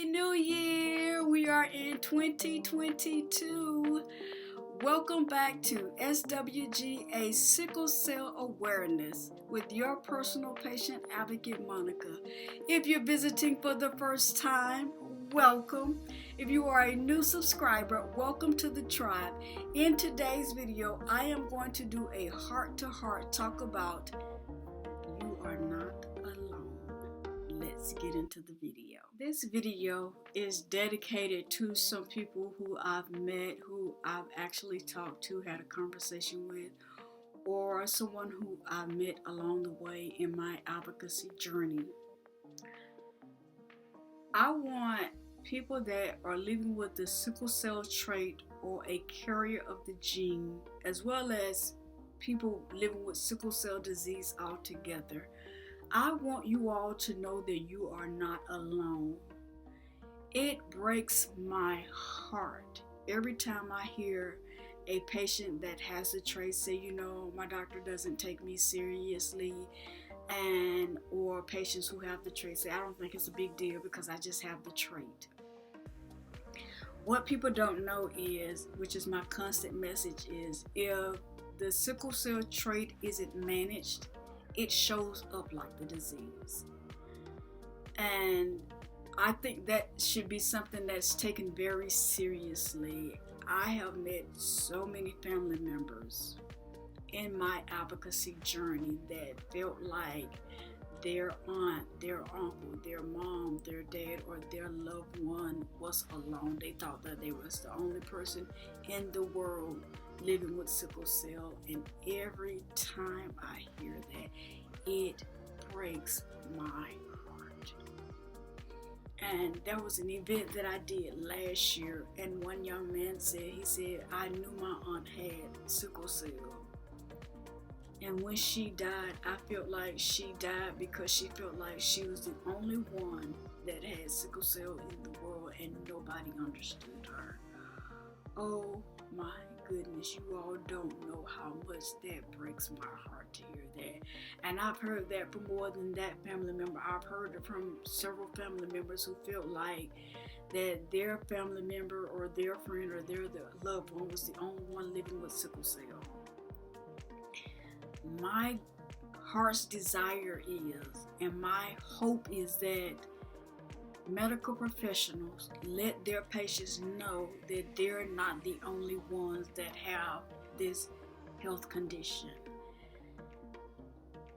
New Year! We are in 2022. Welcome back to SWGA Sickle Cell Awareness with your personal patient advocate, Monica. If you're visiting for the first time, welcome. If you are a new subscriber, welcome to the tribe. In today's video, I am going to do a heart-to-heart talk about you are not alone. Let's get into the video. This video is dedicated to some people who I've met, who I've actually talked to, had a conversation with, or someone who I met along the way in my advocacy journey. I want people that are living with the sickle cell trait or a carrier of the gene, as well as people living with sickle cell disease altogether. I want you all to know that you are not alone. It breaks my heart every time I hear a patient that has the trait say, my doctor doesn't take me seriously, or patients who have the trait say, I don't think it's a big deal because I just have the trait. What people don't know is, which is my constant message, is if the sickle cell trait isn't managed, it shows up like the disease. And I think that should be something that's taken very seriously. I have met so many family members in my advocacy journey that felt like their aunt, their uncle, their mom, their dad, or their loved one was alone. They thought that they was the only person in the world living with sickle cell, and every time I hear that, it breaks my heart. And there was an event that I did last year, and one young man said, I knew my aunt had sickle cell. And when she died, I felt like she died because she felt like she was the only one that had sickle cell in the world and nobody understood her. Oh my goodness, you all don't know how much that breaks my heart to hear that. And I've heard that from more than that family member. I've heard it from several family members who felt like that their family member or their friend or their loved one was the only one living with sickle cell. My heart's desire is, and my hope is that medical professionals let their patients know that they're not the only ones that have this health condition.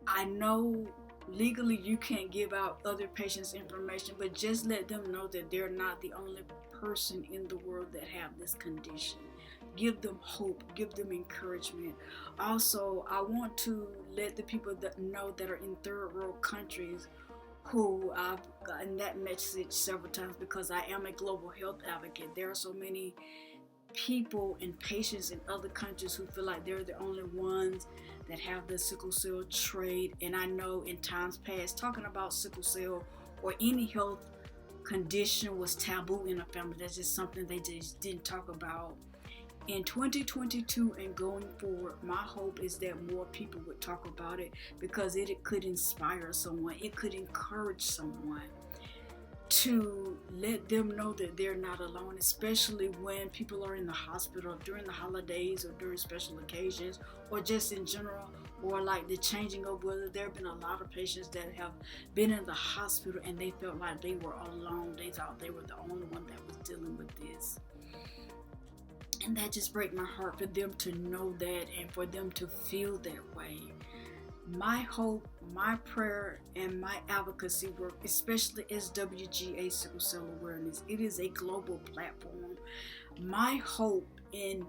I know legally you can't give out other patients' information, but just let them know that they're not the only person in the world that have this condition. Give them hope, give them encouragement. Also, I want to let the people that know that are in third world countries, who I've gotten that message several times because I am a global health advocate. There are so many people and patients in other countries who feel like they're the only ones that have the sickle cell trait. And I know in times past, talking about sickle cell or any health condition was taboo in a family. That's just something they just didn't talk about. In 2022 and going forward, my hope is that more people would talk about it because it could inspire someone. It could encourage someone to let them know that they're not alone, especially when people are in the hospital during the holidays or during special occasions or just in general, or like the changing of weather. There have been a lot of patients that have been in the hospital and they felt like they were alone. They thought they were the only one that was dealing with this. And that just breaks my heart for them to know that and for them to feel that way. My hope, my prayer, and my advocacy work, especially SWGA Sickle Cell Awareness, it is a global platform. My hope in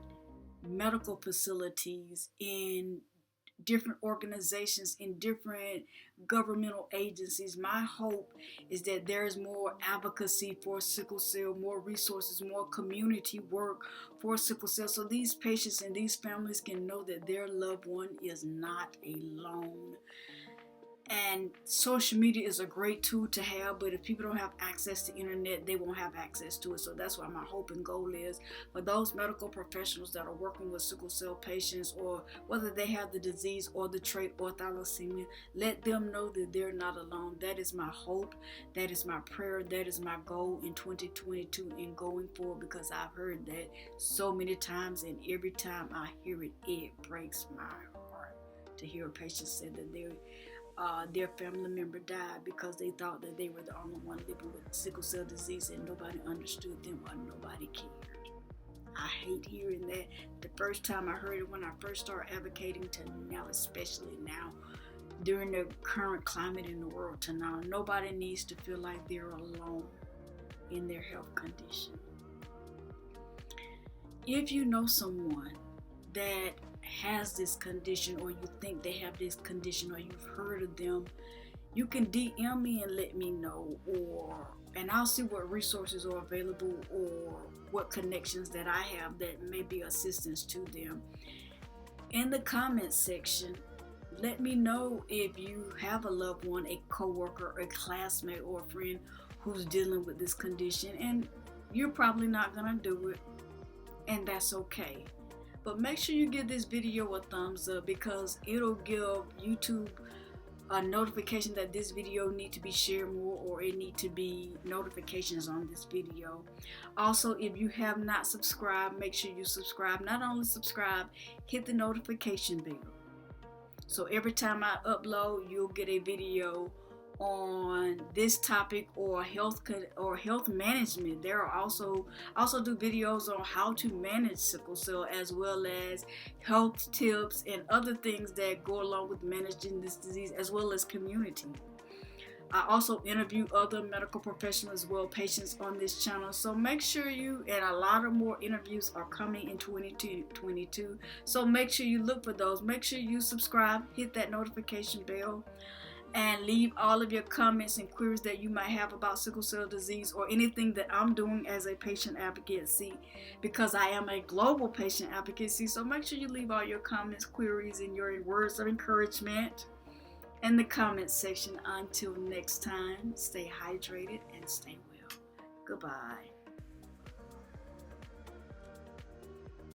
medical facilities, in different organizations, in different governmental agencies, my hope is that there's more advocacy for sickle cell, more resources, more community work for sickle cell, so these patients and these families can know that their loved one is not alone. And social media is a great tool to have, but if people don't have access to internet, they won't have access to it. So that's why my hope and goal is for those medical professionals that are working with sickle cell patients, or whether they have the disease or the trait or thalassemia, let them know that they're not alone. That is my hope. That is my prayer. That is my goal in 2022 and going forward, because I've heard that so many times, and every time I hear it, it breaks my heart to hear a patient say that their family member died because they thought that they were the only one living with sickle cell disease and nobody understood them or nobody cared. I hate hearing that. The first time I heard it, when I first started advocating, to now, especially now, during the current climate in the world, to now, nobody needs to feel like they're alone in their health condition. If you know someone that has this condition, or you think they have this condition, or you've heard of them, you can DM me and let me know, and I'll see what resources are available or what connections that I have that may be assistance to them. In the comments section, let me know if you have a loved one, a coworker, a classmate, or a friend who's dealing with this condition, and you're probably not gonna do it, and that's okay. But make sure you give this video a thumbs up, because it'll give YouTube a notification that this video needs to be shared more, or it need to be notifications on this video. Also, if you have not subscribed, make sure you subscribe. Not only subscribe, hit the notification bell. So every time I upload, you'll get a video on this topic or health management. There are also do videos on how to manage sickle cell, as well as health tips and other things that go along with managing this disease, as well as community. I also interview other medical professionals as well, patients on this channel. So make sure and a lot of more interviews are coming in 2022. So make sure you look for those. Make sure you subscribe, hit that notification bell, and leave all of your comments and queries that you might have about sickle cell disease or anything that I'm doing as a patient advocacy, because I am a global patient advocacy. So make sure you leave all your comments, queries, and your words of encouragement in the comments section. Until next time, stay hydrated and stay well. Goodbye.